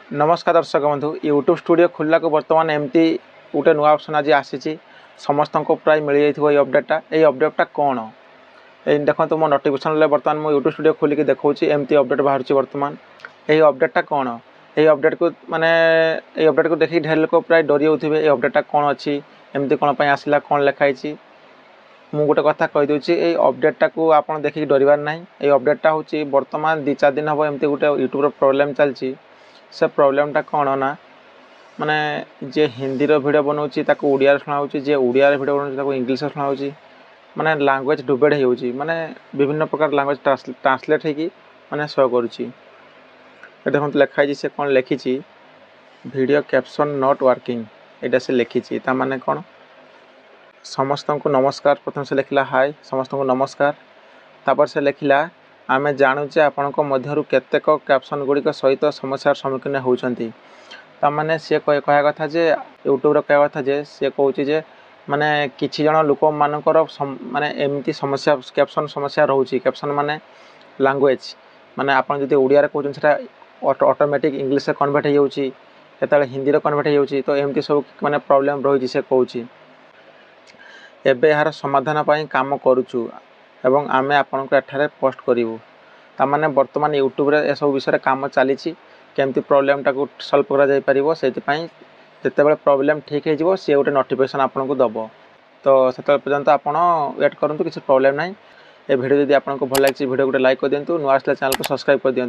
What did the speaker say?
नमस्कार दर्शक बंधु यूट्यूब स्टूडियो खोलला को बर्तमान एमती गोटे नुआ ऑप्शन आज आसी समस्त को प्राय मिल जाइए ये अपडेटा कौन ये देखो मो नोटिफिकेशन बर्तमान मो यूट्यूब स्टूडियो खोलिक देखा एमती अपडेट बाहर बर्तमान ये अपडेटा कौन ये अपडेट को माने ये अपडेट को देखिए ढेर लोक प्राय डरी होते ये अपडेटा कौन अच्छी एमती कौन आसला कौन लिखाई मु गोटे कथा कहीदे ये अपडेटा को आप देखिए डरबार ना ये अपडेटा हूँ बर्तमान 2-4 दिन हम एमती गोटे यूट्यूब प्रोब्लेम चलती से प्रोब्लेमटा कौन ना माने जे हिंदी वीडियो बनाऊँगी ताको ओडिया शुणाऊँ जे ओडिया वीडियो बनाऊँगी इंग्लिश शुणाऊँ माने लैंग्वेज डुबेड होउची माने विभिन्न प्रकार लैंग्वेज ट्रांसलेट होगी माने शो करुच्ची देखो लिखाई से कौन लिखी वीडियो कैप्शन नॉट वर्किंग यहाँ से लिखी माने कौन समस्त को नमस्कार प्रथम से लिखला हाय समस्त को नमस्कार तापर से लिखला आमे जानूचे आपणक मध्यरु केतेक कैप्शन गुड़िक सहित समस्यार सम्मुखीन होउछंती तामाने से कह कथा जे यूट्यूब कह कथा जे से कहूँ जे माने किछि जन लोक मानकर माने एमती समस्या कैप्शन समस्या रोचे कैप्शन माने लैंग्वेज माने आपन जदि ओडिया रे कहउछन सेटा ऑटोमेटिक इंग्लिश कन्वर्ट हो जाउची केताले हिंदी रे कन्वर्ट हो जाउची तो एमती सब माने प्रॉब्लम रही से कहूँ एबे यार समाधान पाई काम करूछु एवं आमे आपन को एठारे पोस्ट करिवु तामाने वर्तमान यूट्यूब रे ए सब विषय काम चली केमती प्रॉब्लम टाको सॉल्व करा जाय परिबो सेति पई जेतेबेले प्रॉब्लम ठीक हे जिवो से गोटे नोटिफिकेशन आपन को दबो तो सेते पर्यंत आपन वेट करंतु किसी प्रॉब्लम नाही ए वीडियो यदि आपन को भल लागछि वीडियो गोटे लाइक कर दियंतु नुआ आसला चैनल को सब्सक्राइब कर दियंतु।